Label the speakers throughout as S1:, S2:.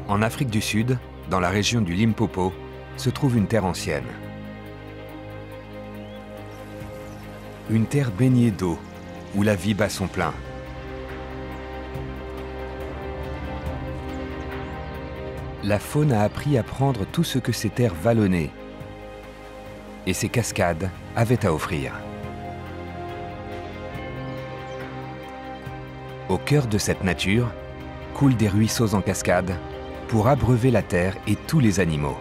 S1: En Afrique du Sud, dans la région du Limpopo, se trouve une terre ancienne. Une terre baignée d'eau, où la vie bat son plein. La faune a appris à prendre tout ce que ces terres vallonnées et ces cascades avaient à offrir. Au cœur de cette nature, coulent des ruisseaux en cascade pour abreuver la terre et tous les animaux,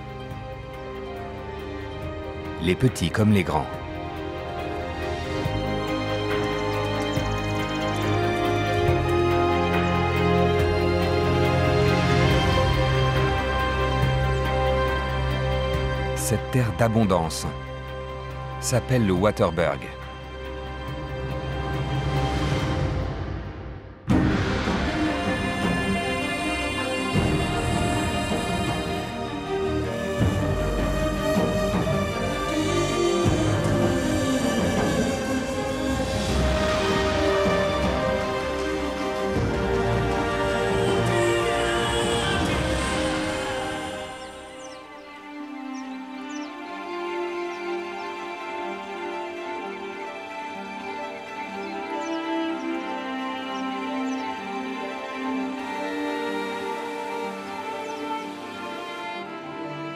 S1: les petits comme les grands. Cette terre d'abondance s'appelle le Waterberg.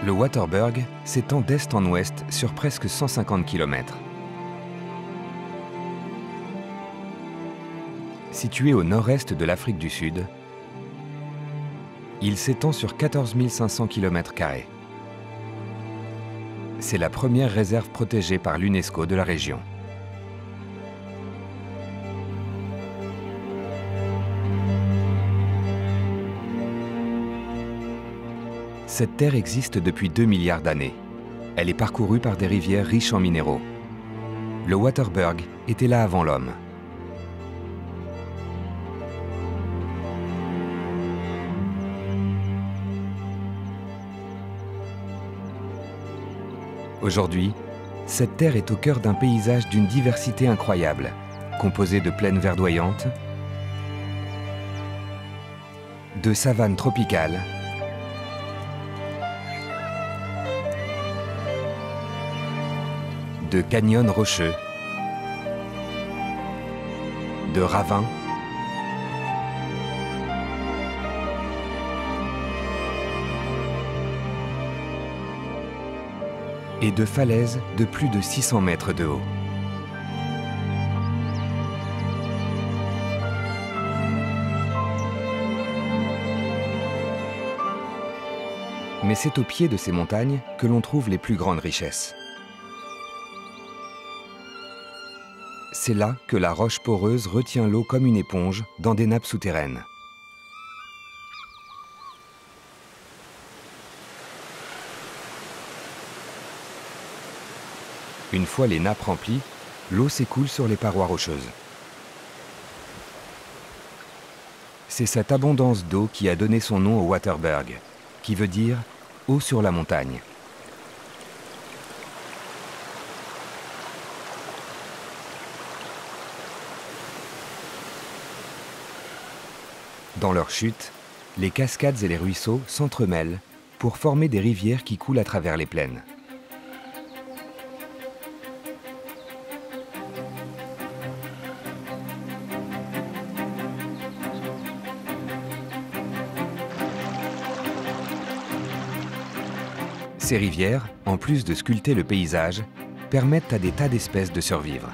S1: Le Waterberg s'étend d'est en ouest sur presque 150 km. Situé au nord-est de l'Afrique du Sud, il s'étend sur 14 500 km². C'est la première réserve protégée par l'UNESCO de la région. Cette terre existe depuis 2 milliards d'années. Elle est parcourue par des rivières riches en minéraux. Le Waterberg était là avant l'homme. Aujourd'hui, cette terre est au cœur d'un paysage d'une diversité incroyable, composé de plaines verdoyantes, de savanes tropicales, de canyons rocheux, de ravins, et de falaises de plus de 600 mètres de haut. Mais c'est au pied de ces montagnes que l'on trouve les plus grandes richesses. C'est là que la roche poreuse retient l'eau comme une éponge dans des nappes souterraines. Une fois les nappes remplies, l'eau s'écoule sur les parois rocheuses. C'est cette abondance d'eau qui a donné son nom au Waterberg, qui veut dire « eau sur la montagne ». Dans leur chute, les cascades et les ruisseaux s'entremêlent pour former des rivières qui coulent à travers les plaines. Ces rivières, en plus de sculpter le paysage, permettent à des tas d'espèces de survivre.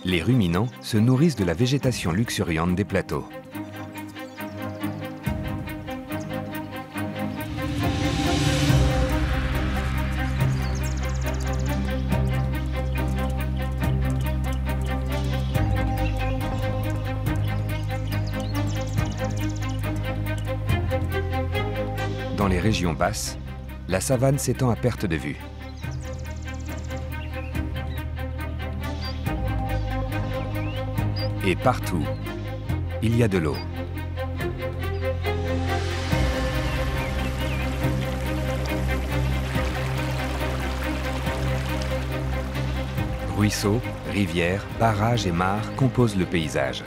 S1: Les ruminants se nourrissent de la végétation luxuriante des plateaux. Dans les régions basses, la savane s'étend à perte de vue. Et partout, il y a de l'eau. Ruisseaux, Rivières, barrages et mares composent le paysage.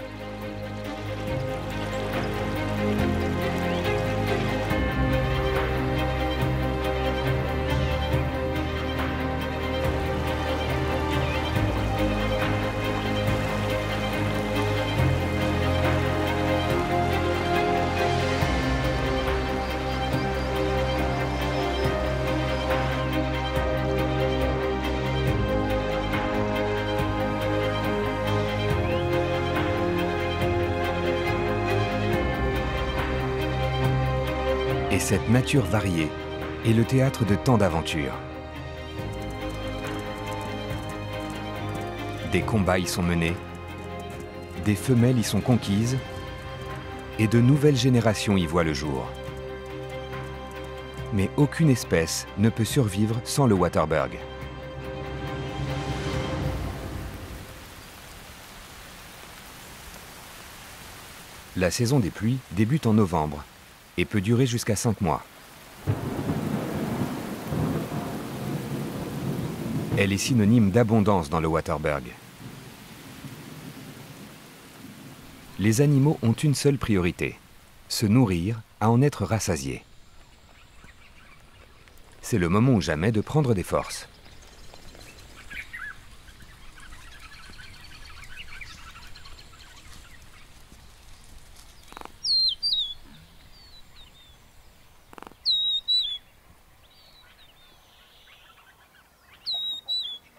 S1: Et cette nature variée est le théâtre de tant d'aventures. Des combats y sont menés, des femelles y sont conquises, et de nouvelles générations y voient le jour. Mais aucune espèce ne peut survivre sans le waterberg. La saison des pluies débute en novembre et peut durer jusqu'à 5 mois. Elle est synonyme d'abondance dans le waterberg. Les animaux ont une seule priorité, se nourrir, à en être rassasiés. C'est le moment ou jamais de prendre des forces.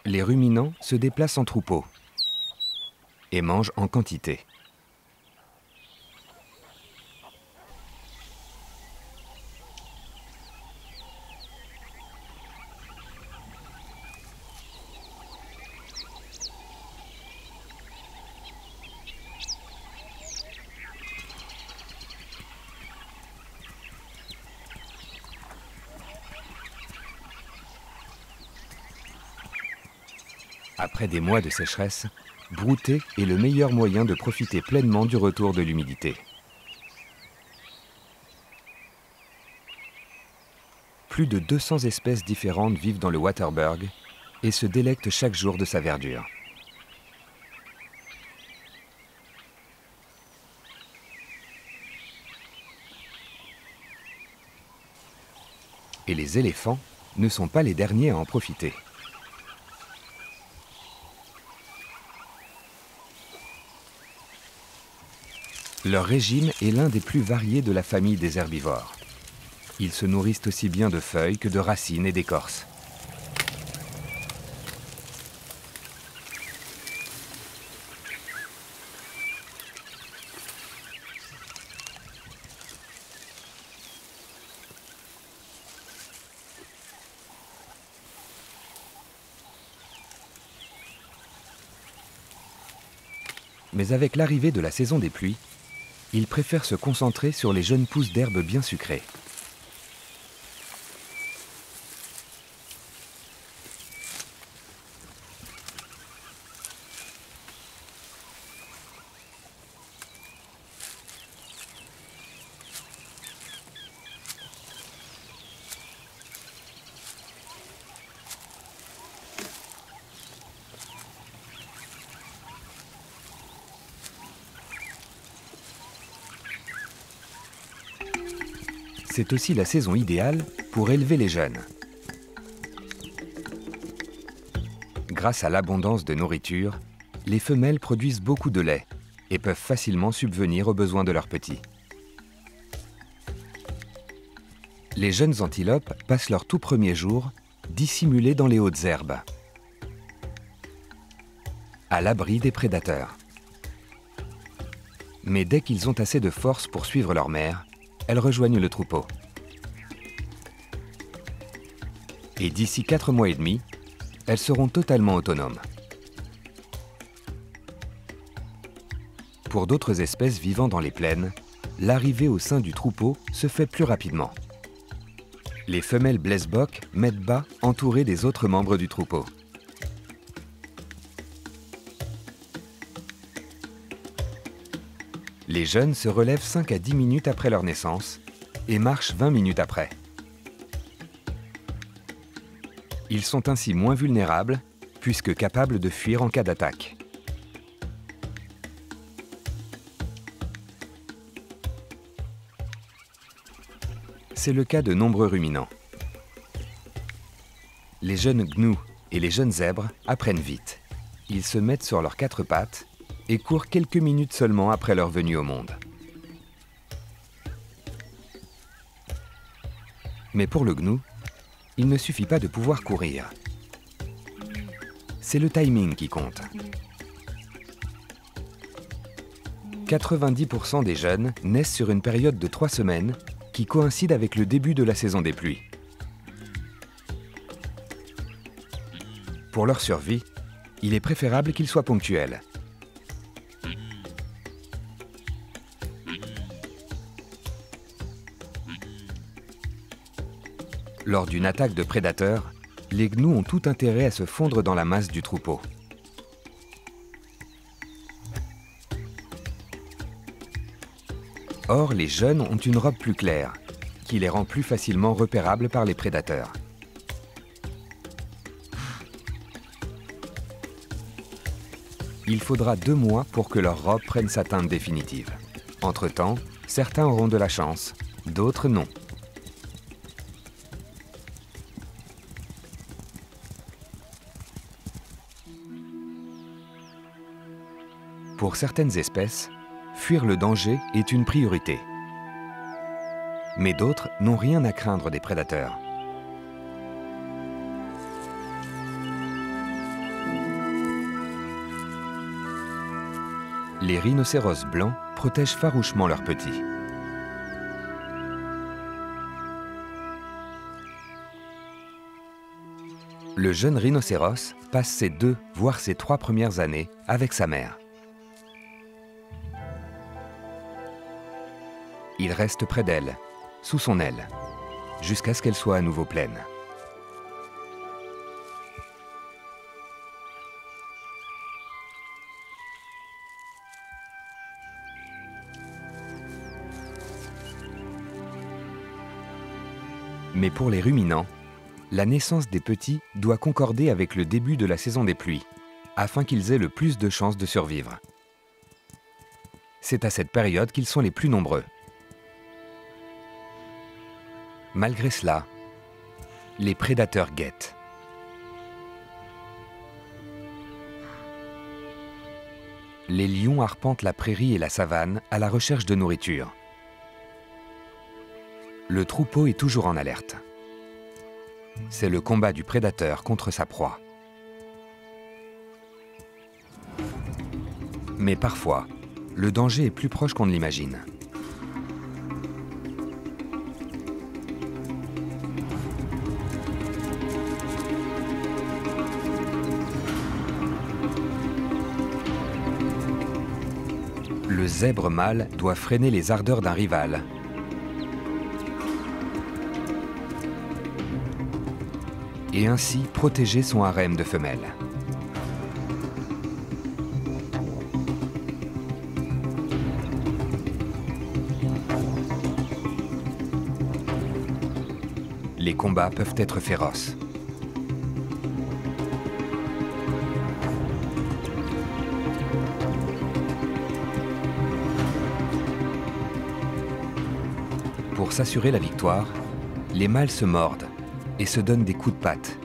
S1: Les ruminants se déplacent en troupeau et mangent en quantité. Après des mois de sécheresse, brouter est le meilleur moyen de profiter pleinement du retour de l'humidité. Plus de 200 espèces différentes vivent dans le waterberg et se délectent chaque jour de sa verdure. Et les éléphants ne sont pas les derniers à en profiter. Leur régime est l'un des plus variés de la famille des herbivores. Ils se nourrissent aussi bien de feuilles que de racines et d'écorces. Mais avec l'arrivée de la saison des pluies, ils préfèrent se concentrer sur les jeunes pousses d'herbe bien sucrées. C'est aussi la saison idéale pour élever les jeunes. Grâce à l'abondance de nourriture, les femelles produisent beaucoup de lait et peuvent facilement subvenir aux besoins de leurs petits. Les jeunes antilopes passent leurs tout premiers jours dissimulés dans les hautes herbes, à l'abri des prédateurs. Mais dès qu'ils ont assez de force pour suivre leur mère, elles rejoignent le troupeau. Et d'ici 4 mois et demi, elles seront totalement autonomes. Pour d'autres espèces vivant dans les plaines, l'arrivée au sein du troupeau se fait plus rapidement. Les femelles blesbok mettent bas entourées des autres membres du troupeau. Les jeunes se relèvent 5 à 10 minutes après leur naissance et marchent 20 minutes après. Ils sont ainsi moins vulnérables puisque capable de fuir en cas d'attaque. C'est le cas de nombreux ruminants. Les jeunes gnous et les jeunes zèbres apprennent vite. Ils se mettent sur leurs quatre pattes et courent quelques minutes seulement après leur venue au monde. Mais pour le gnou, il ne suffit pas de pouvoir courir. C'est le timing qui compte. 90% des jeunes naissent sur une période de 3 semaines qui coïncide avec le début de la saison des pluies. Pour leur survie, il est préférable qu'ils soient ponctuels. Lors d'une attaque de prédateurs, les gnous ont tout intérêt à se fondre dans la masse du troupeau. Or, les jeunes ont une robe plus claire, qui les rend plus facilement repérables par les prédateurs. Il faudra 2 mois pour que leur robe prenne sa teinte définitive. Entre-temps, certains auront de la chance, d'autres non. Pour certaines espèces, fuir le danger est une priorité. Mais d'autres n'ont rien à craindre des prédateurs. Les rhinocéros blancs protègent farouchement leurs petits. Le jeune rhinocéros passe ses 2, voire ses 3 premières années avec sa mère. Il reste près d'elle, sous son aile, jusqu'à ce qu'elle soit à nouveau pleine. Mais pour les ruminants, la naissance des petits doit concorder avec le début de la saison des pluies, afin qu'ils aient le plus de chances de survivre. C'est à cette période qu'ils sont les plus nombreux. Malgré cela, les prédateurs guettent. Les lions arpentent la prairie et la savane à la recherche de nourriture. Le troupeau est toujours en alerte. C'est le combat du prédateur contre sa proie. Mais parfois, le danger est plus proche qu'on ne l'imagine. Le zèbre mâle doit freiner les ardeurs d'un rival. Et ainsi protéger son harem de femelles. Les combats peuvent être féroces. Pour s'assurer la victoire, les mâles se mordent et se donnent des coups de patte.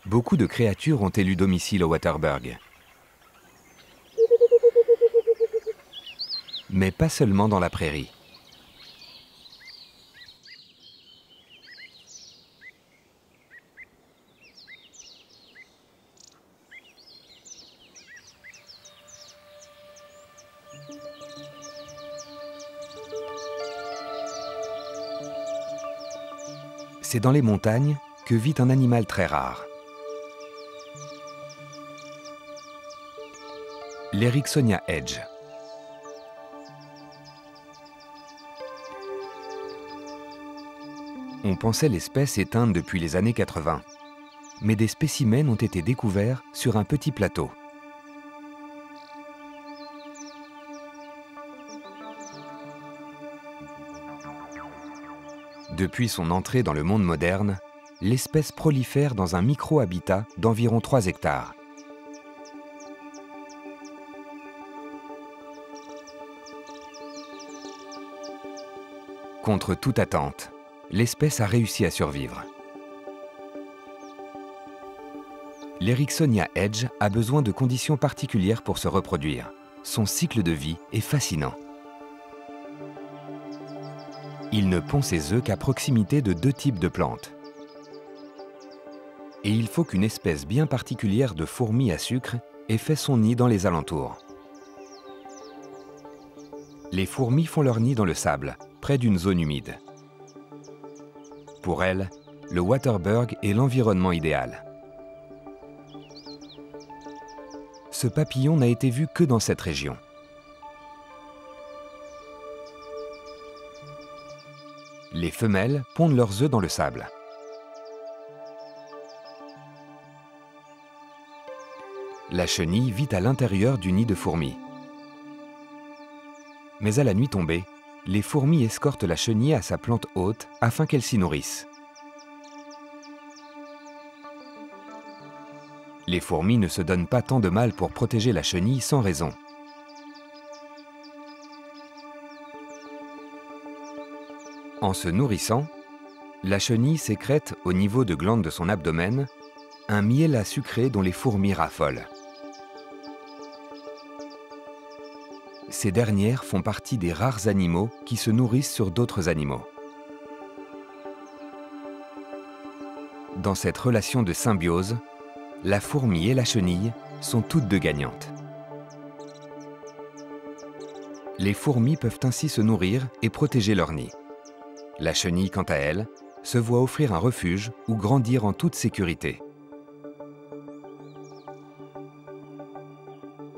S1: Beaucoup de créatures ont élu domicile au Waterberg. Mais pas seulement dans la prairie. C'est dans les montagnes que vit un animal très rare. L'Eriksonia edge. On pensait l'espèce éteinte depuis les années 80, mais des spécimens ont été découverts sur un petit plateau. Depuis son entrée dans le monde moderne, l'espèce prolifère dans un micro-habitat d'environ 3 hectares. Contre toute attente, l'espèce a réussi à survivre. L'Eriksonia edge a besoin de conditions particulières pour se reproduire. Son cycle de vie est fascinant. Il ne pond ses œufs qu'à proximité de 2 types de plantes. Et il faut qu'une espèce bien particulière de fourmi à sucre ait fait son nid dans les alentours. Les fourmis font leur nid dans le sable, près d'une zone humide. Pour elles, le Waterberg est l'environnement idéal. Ce papillon n'a été vu que dans cette région. Les femelles pondent leurs œufs dans le sable. La chenille vit à l'intérieur du nid de fourmis. Mais à la nuit tombée, les fourmis escortent la chenille à sa plante haute afin qu'elle s'y nourrisse. Les fourmis ne se donnent pas tant de mal pour protéger la chenille sans raison. En se nourrissant, la chenille sécrète au niveau de glandes de son abdomen un miel à sucré dont les fourmis raffolent. Ces dernières font partie des rares animaux qui se nourrissent sur d'autres animaux. Dans cette relation de symbiose, la fourmi et la chenille sont toutes deux gagnantes. Les fourmis peuvent ainsi se nourrir et protéger leur nid. La chenille, quant à elle, se voit offrir un refuge où grandir en toute sécurité.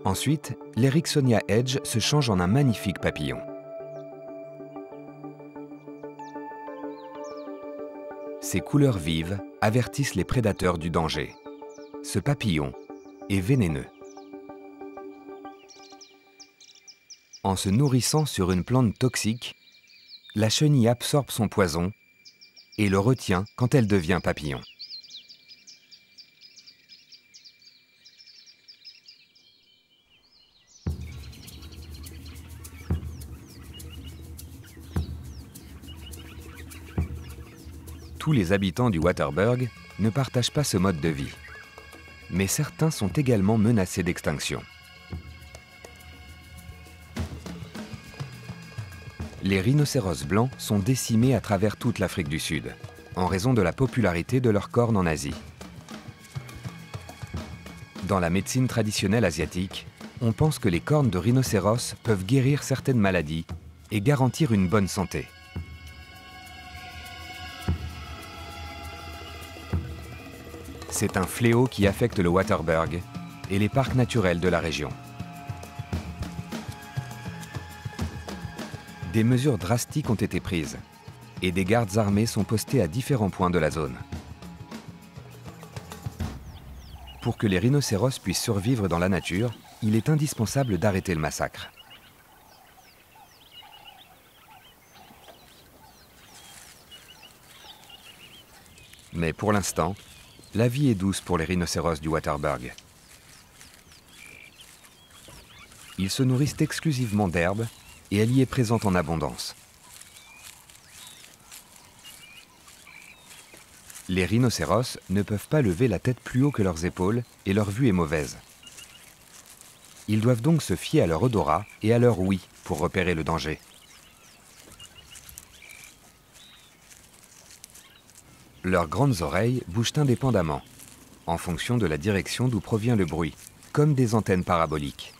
S1: Ensuite, l'Eriksonia edge se change en un magnifique papillon. Ses couleurs vives avertissent les prédateurs du danger. Ce papillon est vénéneux. En se nourrissant sur une plante toxique, la chenille absorbe son poison et le retient quand elle devient papillon. Tous les habitants du Waterberg ne partagent pas ce mode de vie, mais certains sont également menacés d'extinction. Les rhinocéros blancs sont décimés à travers toute l'Afrique du Sud, en raison de la popularité de leurs cornes en Asie. Dans la médecine traditionnelle asiatique, on pense que les cornes de rhinocéros peuvent guérir certaines maladies et garantir une bonne santé. C'est un fléau qui affecte le Waterberg et les parcs naturels de la région. Des mesures drastiques ont été prises et des gardes armés sont postés à différents points de la zone. Pour que les rhinocéros puissent survivre dans la nature, il est indispensable d'arrêter le massacre. Mais pour l'instant, la vie est douce pour les rhinocéros du Waterberg. Ils se nourrissent exclusivement d'herbes et elle y est présente en abondance. Les rhinocéros ne peuvent pas lever la tête plus haut que leurs épaules et leur vue est mauvaise. Ils doivent donc se fier à leur odorat et à leur ouïe pour repérer le danger. Leurs grandes oreilles bougent indépendamment, en fonction de la direction d'où provient le bruit, comme des antennes paraboliques.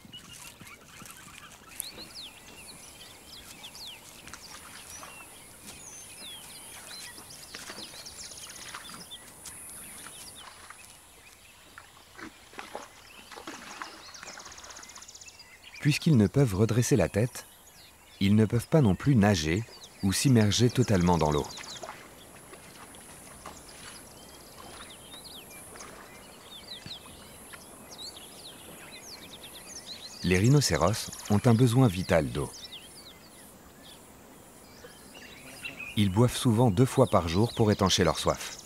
S1: Puisqu'ils ne peuvent redresser la tête, ils ne peuvent pas non plus nager ou s'immerger totalement dans l'eau. Les rhinocéros ont un besoin vital d'eau. Ils boivent souvent 2 fois par jour pour étancher leur soif.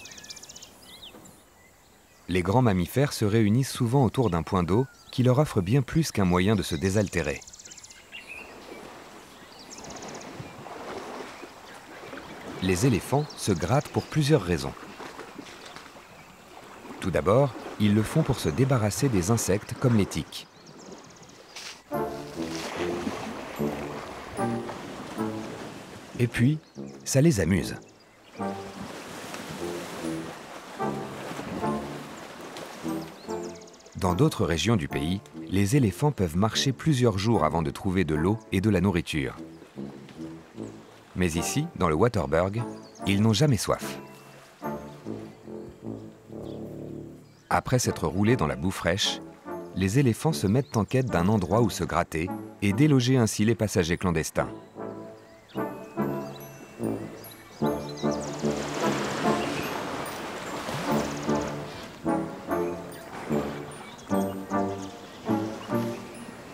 S1: Les grands mammifères se réunissent souvent autour d'un point d'eau qui leur offre bien plus qu'un moyen de se désaltérer. Les éléphants se grattent pour plusieurs raisons. Tout d'abord, ils le font pour se débarrasser des insectes comme les tiques. Et puis, ça les amuse. Dans d'autres régions du pays, les éléphants peuvent marcher plusieurs jours avant de trouver de l'eau et de la nourriture. Mais ici, dans le Waterberg, ils n'ont jamais soif. Après s'être roulés dans la boue fraîche, les éléphants se mettent en quête d'un endroit où se gratter et déloger ainsi les passagers clandestins.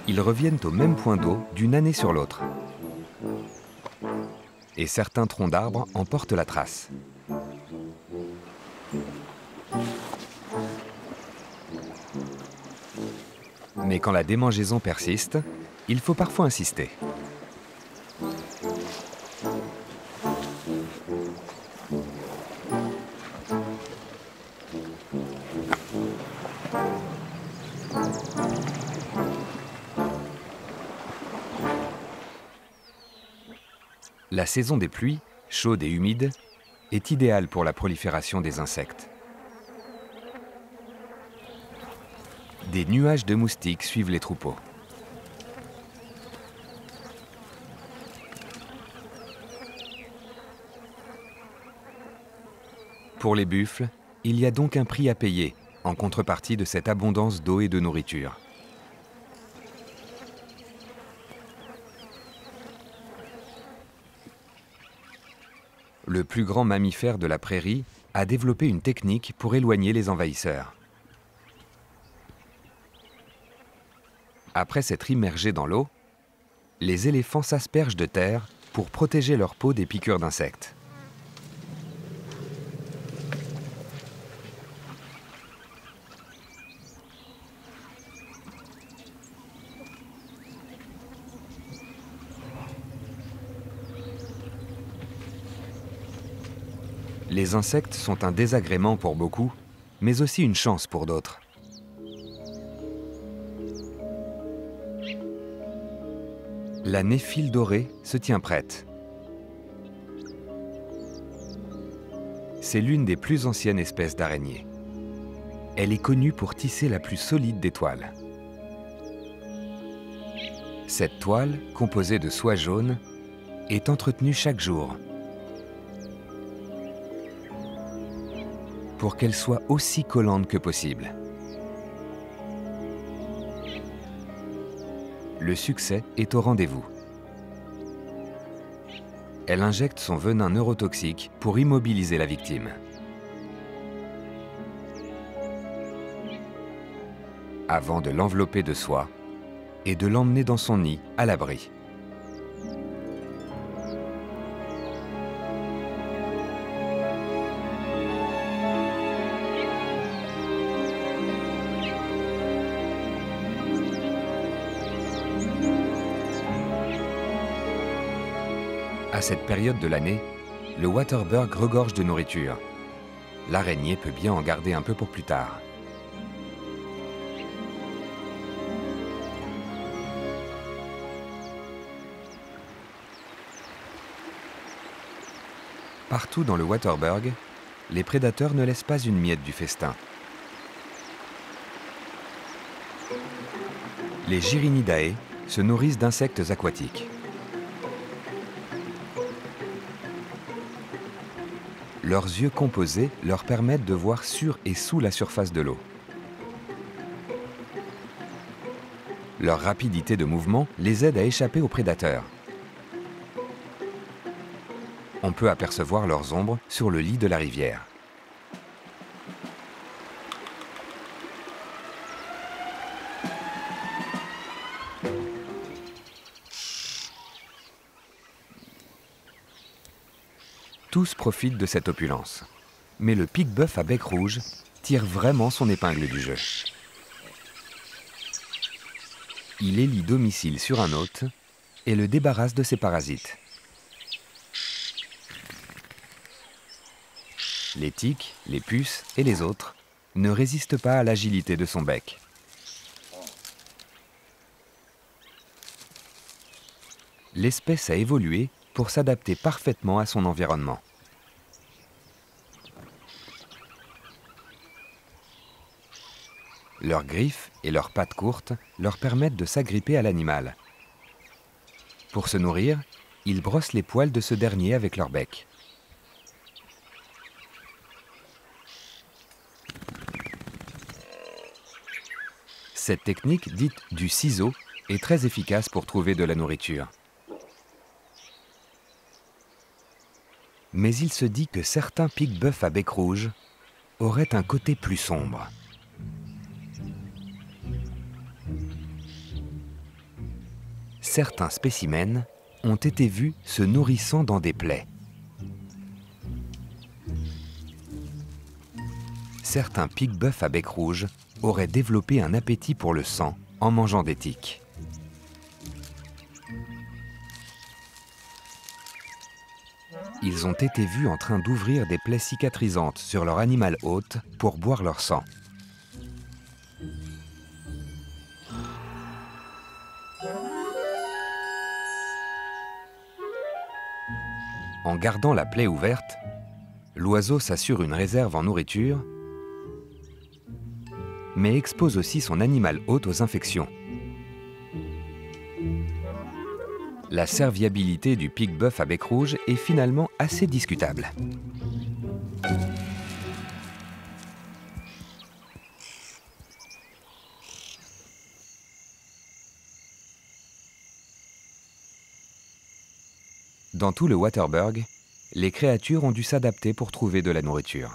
S1: Ils reviennent au même point d'eau d'une année sur l'autre. Et certains troncs d'arbres en portent la trace. Mais quand la démangeaison persiste, il faut parfois insister. La saison des pluies, chaude et humide, est idéale pour la prolifération des insectes. Des nuages de moustiques suivent les troupeaux. Pour les buffles, il y a donc un prix à payer en contrepartie de cette abondance d'eau et de nourriture. Le plus grand mammifère de la prairie a développé une technique pour éloigner les envahisseurs. Après s'être immergés dans l'eau, les éléphants s'aspergent de terre pour protéger leur peau des piqûres d'insectes. Les insectes sont un désagrément pour beaucoup, mais aussi une chance pour d'autres. La néphile dorée se tient prête. C'est l'une des plus anciennes espèces d'araignées. Elle est connue pour tisser la plus solide des toiles. Cette toile, composée de soie jaune, est entretenue chaque jour pour qu'elle soit aussi collante que possible. Le succès est au rendez-vous. Elle injecte son venin neurotoxique pour immobiliser la victime. Avant de l'envelopper de soie et de l'emmener dans son nid à l'abri. À cette période de l'année, le Waterberg regorge de nourriture. L'araignée peut bien en garder un peu pour plus tard. Partout dans le Waterberg, les prédateurs ne laissent pas une miette du festin. Les Gyrinnidae se nourrissent d'insectes aquatiques. Leurs yeux composés leur permettent de voir sur et sous la surface de l'eau. Leur rapidité de mouvement les aide à échapper aux prédateurs. On peut apercevoir leurs ombres sur le lit de la rivière. Tous profitent de cette opulence. Mais le pique-bœuf à bec rouge tire vraiment son épingle du jeu. Il élit domicile sur un hôte et le débarrasse de ses parasites. Les tiques, les puces et les autres ne résistent pas à l'agilité de son bec. L'espèce a évolué pour s'adapter parfaitement à son environnement. Leurs griffes et leurs pattes courtes leur permettent de s'agripper à l'animal. Pour se nourrir, ils brossent les poils de ce dernier avec leur bec. Cette technique, dite du ciseau, est très efficace pour trouver de la nourriture. Mais il se dit que certains pique-bœufs à bec rouge auraient un côté plus sombre. Certains spécimens ont été vus se nourrissant dans des plaies. Certains pique-bœufs à bec rouge auraient développé un appétit pour le sang en mangeant des tiques. Ils ont été vus en train d'ouvrir des plaies cicatrisantes sur leur animal hôte pour boire leur sang. En gardant la plaie ouverte, l'oiseau s'assure une réserve en nourriture, mais expose aussi son animal hôte aux infections. La serviabilité du pique-bœuf à bec rouge est finalement assez discutable. Dans tout le Waterberg, les créatures ont dû s'adapter pour trouver de la nourriture.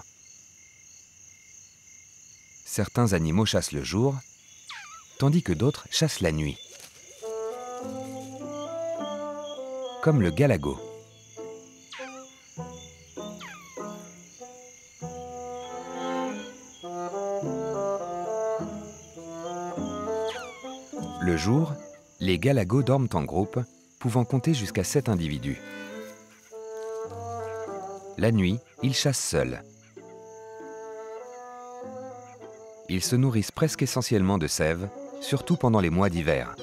S1: Certains animaux chassent le jour, tandis que d'autres chassent la nuit. Comme le galago. Le jour, les galagos dorment en groupe, pouvant compter jusqu'à 7 individus. La nuit, ils chassent seuls. Ils se nourrissent presque essentiellement de sève, surtout pendant les mois d'hiver.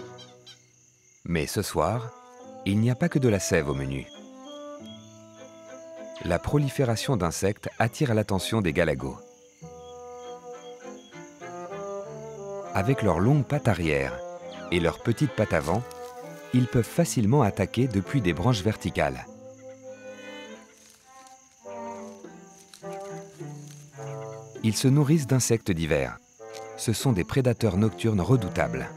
S1: Mais ce soir, il n'y a pas que de la sève au menu. La prolifération d'insectes attire l'attention des galagos. Avec leurs longues pattes arrière et leurs petites pattes avant, ils peuvent facilement attaquer depuis des branches verticales. Ils se nourrissent d'insectes divers. Ce sont des prédateurs nocturnes redoutables.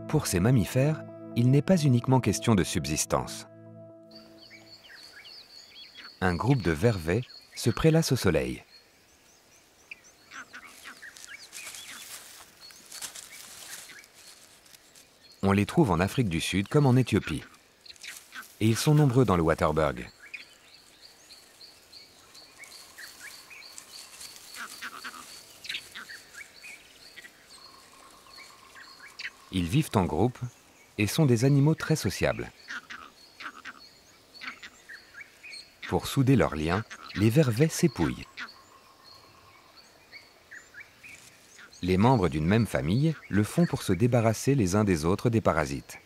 S1: Pour ces mammifères, il n'est pas uniquement question de subsistance. Un groupe de vervets se prélasse au soleil. On les trouve en Afrique du Sud comme en Éthiopie. Et ils sont nombreux dans le Waterberg. Ils vivent en groupe et sont des animaux très sociables. Pour souder leurs liens, les vervets s'épouillent. Les membres d'une même famille le font pour se débarrasser les uns des autres des parasites.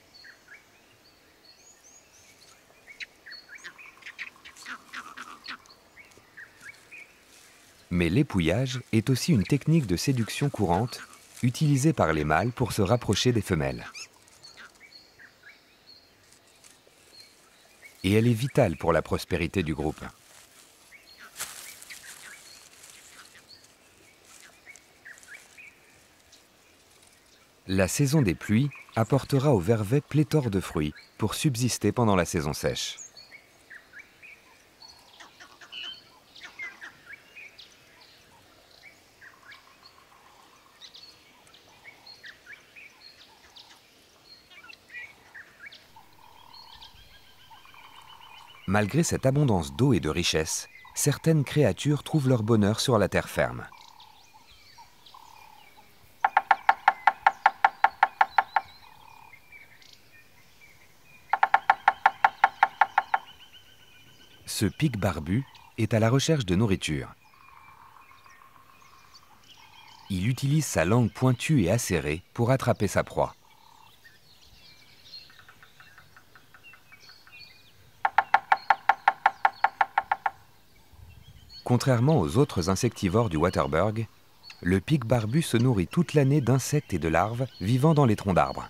S1: Mais l'épouillage est aussi une technique de séduction courante utilisée par les mâles pour se rapprocher des femelles. Et elle est vitale pour la prospérité du groupe. La saison des pluies apportera aux vervets pléthore de fruits pour subsister pendant la saison sèche. Malgré cette abondance d'eau et de richesse, certaines créatures trouvent leur bonheur sur la terre ferme. Ce pic barbu est à la recherche de nourriture. Il utilise sa langue pointue et acérée pour attraper sa proie. Contrairement aux autres insectivores du waterberg, le pic barbu se nourrit toute l'année d'insectes et de larves vivant dans les troncs d'arbres.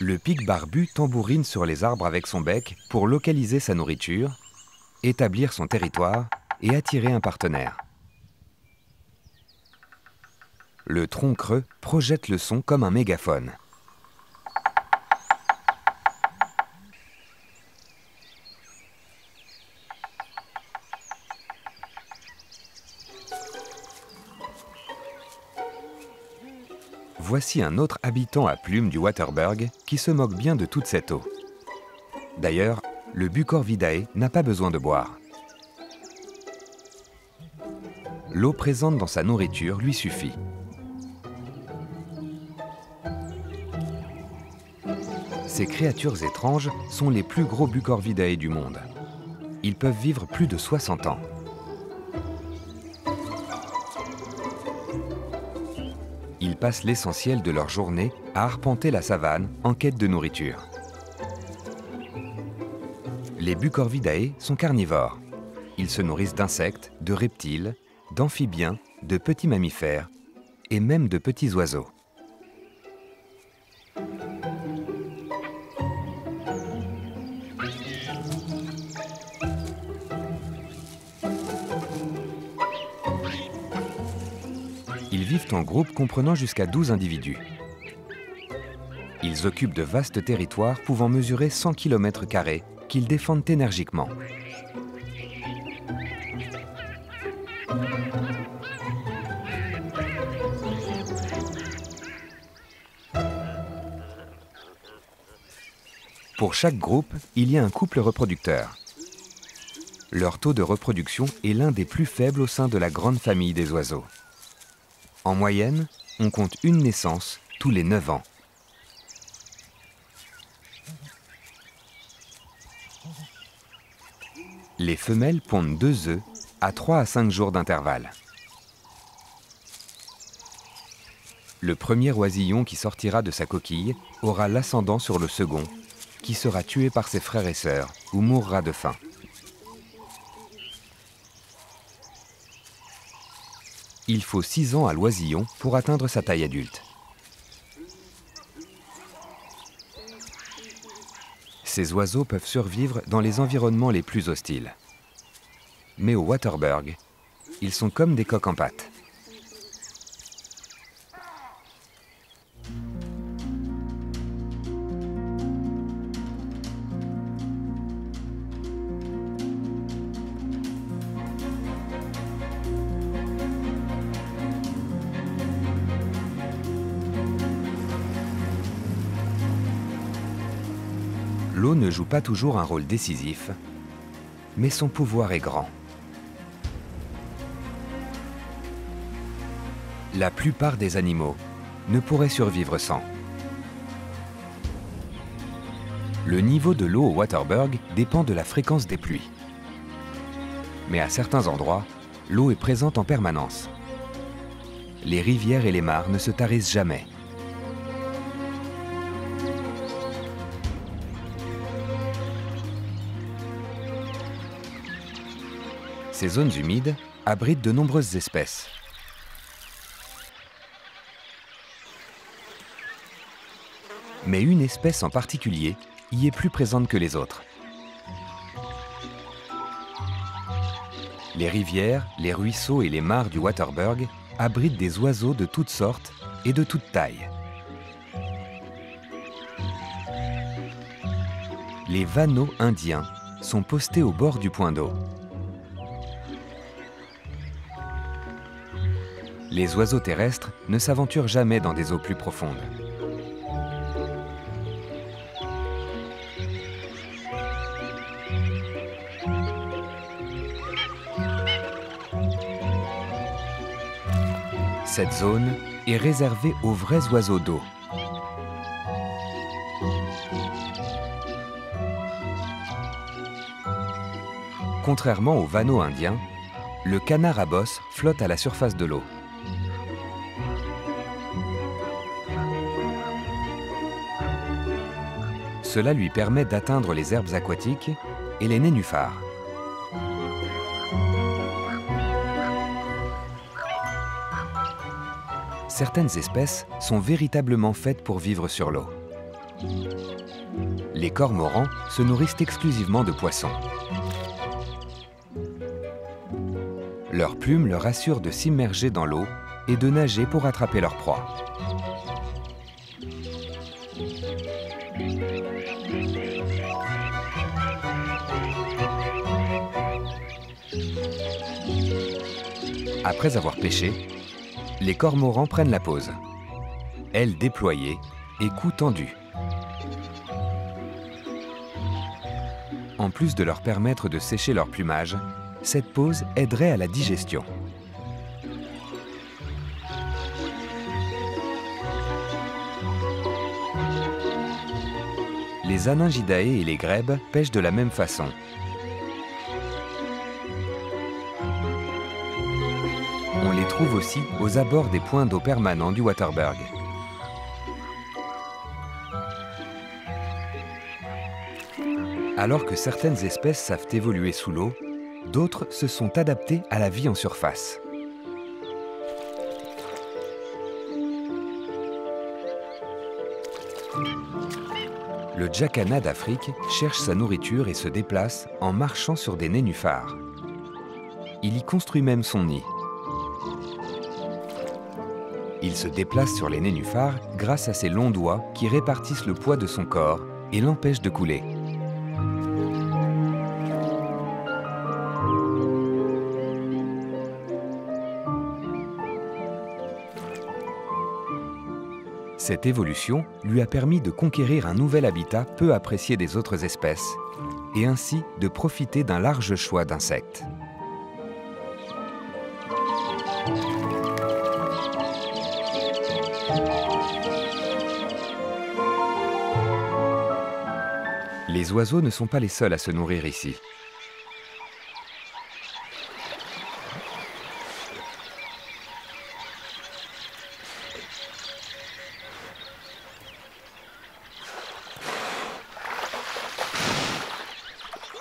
S1: Le pic barbu tambourine sur les arbres avec son bec pour localiser sa nourriture, établir son territoire et attirer un partenaire. Le tronc creux projette le son comme un mégaphone. Voici un autre habitant à plumes du waterberg qui se moque bien de toute cette eau. D'ailleurs, le Bucorvidae n'a pas besoin de boire. L'eau présente dans sa nourriture lui suffit. Ces créatures étranges sont les plus gros Bucorvidae du monde. Ils peuvent vivre plus de 60 ans. Ils passent l'essentiel de leur journée à arpenter la savane en quête de nourriture. Les Bucorvidae sont carnivores. Ils se nourrissent d'insectes, de reptiles, d'amphibiens, de petits mammifères et même de petits oiseaux. Ils vivent en groupe comprenant jusqu'à 12 individus. Ils occupent de vastes territoires pouvant mesurer 100 km² qu'ils défendent énergiquement. Pour chaque groupe, il y a un couple reproducteur. Leur taux de reproduction est l'un des plus faibles au sein de la grande famille des oiseaux. En moyenne, on compte une naissance tous les 9 ans. Les femelles pondent 2 œufs à 3 à 5 jours d'intervalle. Le premier oisillon qui sortira de sa coquille aura l'ascendant sur le second, qui sera tué par ses frères et sœurs ou mourra de faim. Il faut 6 ans à l'oisillon pour atteindre sa taille adulte. Ces oiseaux peuvent survivre dans les environnements les plus hostiles. Mais au waterberg, ils sont comme des coqs en pâte. L'eau ne joue pas toujours un rôle décisif, mais son pouvoir est grand. La plupart des animaux ne pourraient survivre sans. Le niveau de l'eau au waterberg dépend de la fréquence des pluies. Mais à certains endroits, l'eau est présente en permanence. Les rivières et les mares ne se tarissent jamais. Ces zones humides abritent de nombreuses espèces. Mais une espèce en particulier y est plus présente que les autres. Les rivières, les ruisseaux et les mares du waterberg abritent des oiseaux de toutes sortes et de toutes tailles. Les vanneaux indiens sont postés au bord du point d'eau. Les oiseaux terrestres ne s'aventurent jamais dans des eaux plus profondes. Cette zone est réservée aux vrais oiseaux d'eau. Contrairement aux vanneaux indiens, le canard à bosse flotte à la surface de l'eau. Cela lui permet d'atteindre les herbes aquatiques et les nénuphars. Certaines espèces sont véritablement faites pour vivre sur l'eau. Les cormorans se nourrissent exclusivement de poissons. Leurs plumes leur assurent de s'immerger dans l'eau et de nager pour attraper leur proie. Après avoir pêché, les cormorans prennent la pause, ailes déployées et cou tendu. En plus de leur permettre de sécher leur plumage, cette pause aiderait à la digestion. Les Aningidae et les grèbes pêchent de la même façon. On les trouve aussi aux abords des points d'eau permanents du Waterberg. Alors que certaines espèces savent évoluer sous l'eau, d'autres se sont adaptées à la vie en surface. Le jacana d'Afrique cherche sa nourriture et se déplace en marchant sur des nénuphars. Il y construit même son nid. Il se déplace sur les nénuphars grâce à ses longs doigts qui répartissent le poids de son corps et l'empêchent de couler. Cette évolution lui a permis de conquérir un nouvel habitat peu apprécié des autres espèces et ainsi de profiter d'un large choix d'insectes. Les oiseaux ne sont pas les seuls à se nourrir ici.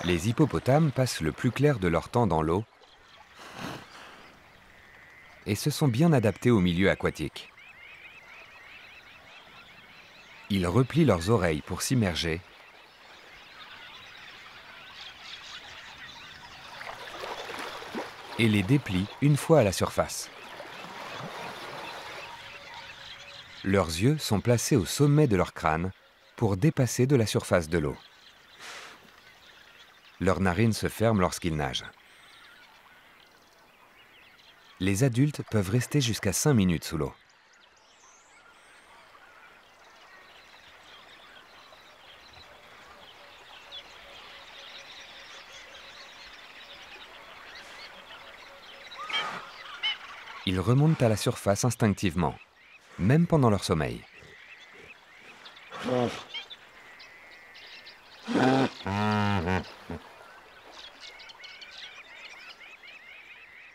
S1: Les hippopotames passent le plus clair de leur temps dans l'eau et se sont bien adaptés au milieu aquatique. Ils replient leurs oreilles pour s'immerger et les déplient une fois à la surface. Leurs yeux sont placés au sommet de leur crâne pour dépasser de la surface de l'eau. Leurs narines se ferment lorsqu'ils nagent. Les adultes peuvent rester jusqu'à 5 minutes sous l'eau. Ils remontent à la surface instinctivement, même pendant leur sommeil.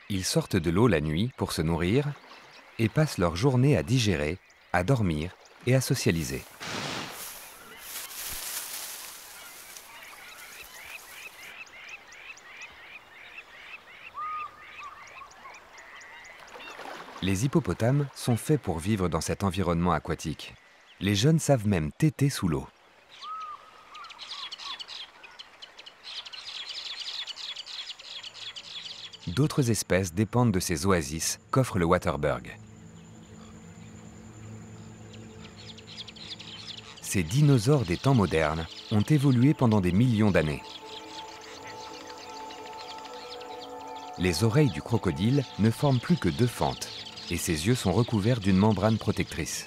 S1: Ils sortent de l'eau la nuit pour se nourrir et passent leur journée à digérer, à dormir et à socialiser. Les hippopotames sont faits pour vivre dans cet environnement aquatique. Les jeunes savent même téter sous l'eau. D'autres espèces dépendent de ces oasis qu'offre le Waterberg. Ces dinosaures des temps modernes ont évolué pendant des millions d'années. Les oreilles du crocodile ne forment plus que 2 fentes et ses yeux sont recouverts d'une membrane protectrice.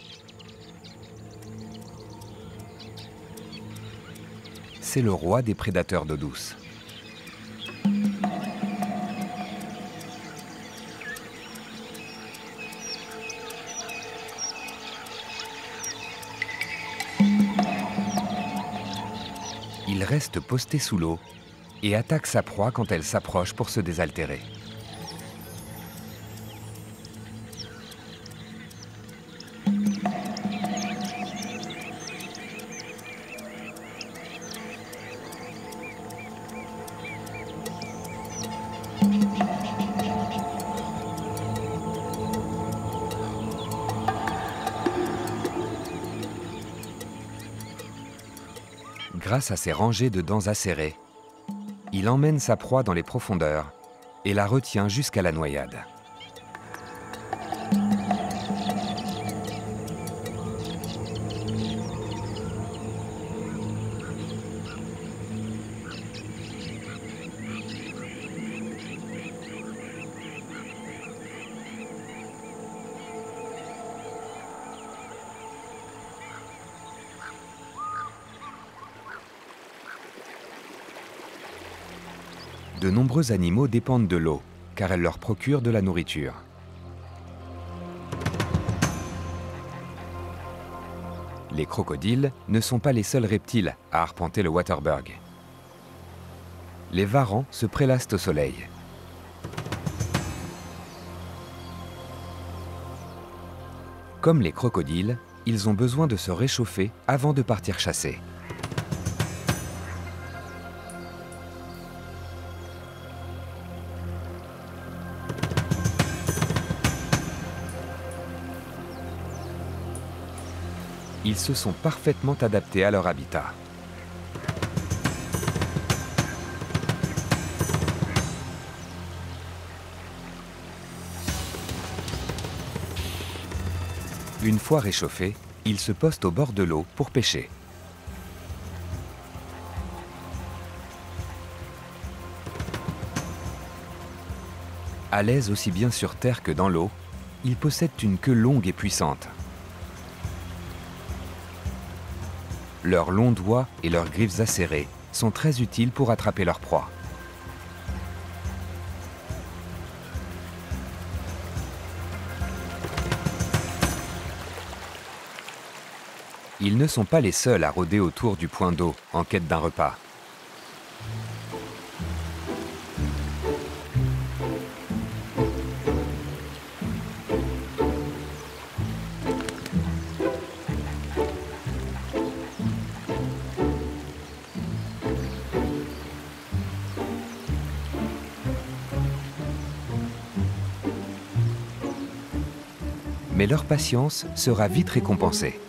S1: C'est le roi des prédateurs d'eau douce. il reste posté sous l'eau et attaque sa proie quand elle s'approche pour se désaltérer. Grâce à ses rangées de dents acérées, il emmène sa proie dans les profondeurs et la retient jusqu'à la noyade. De nombreux animaux dépendent de l'eau, car elle leur procure de la nourriture. Les crocodiles ne sont pas les seuls reptiles à arpenter le Waterberg. Les varans se prélassent au soleil. Comme les crocodiles, ils ont besoin de se réchauffer avant de partir chasser. Ils se sont parfaitement adaptés à leur habitat. Une fois réchauffés, ils se postent au bord de l'eau pour pêcher. À l'aise aussi bien sur terre que dans l'eau, ils possèdent une queue longue et puissante. Leurs longs doigts et leurs griffes acérées sont très utiles pour attraper leur proie. Ils ne sont pas les seuls à rôder autour du point d'eau en quête d'un repas. Mais leur patience sera vite récompensée.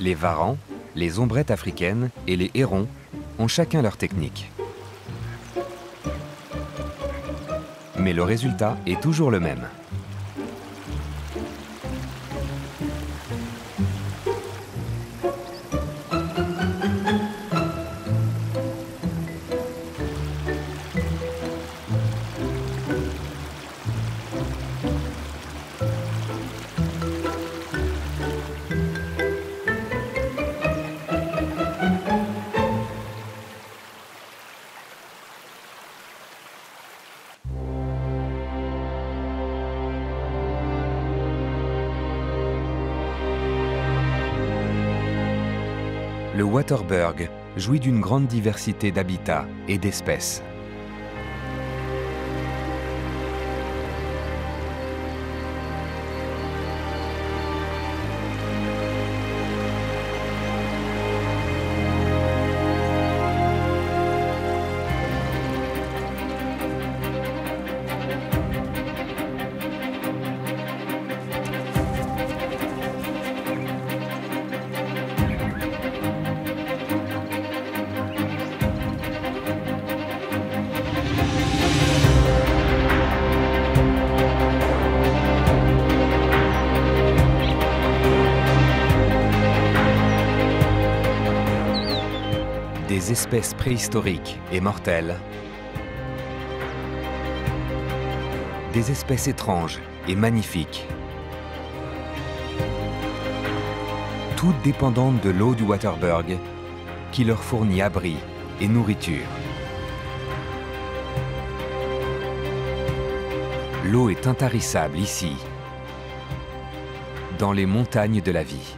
S1: Les varans, les ombrettes africaines et les hérons ont chacun leur technique. Mais le résultat est toujours le même. Le Waterberg jouit d'une grande diversité d'habitats et d'espèces. Des espèces préhistoriques et mortelles, des espèces étranges et magnifiques, toutes dépendantes de l'eau du Waterberg qui leur fournit abri et nourriture. L'eau est intarissable ici, dans les montagnes de la vie.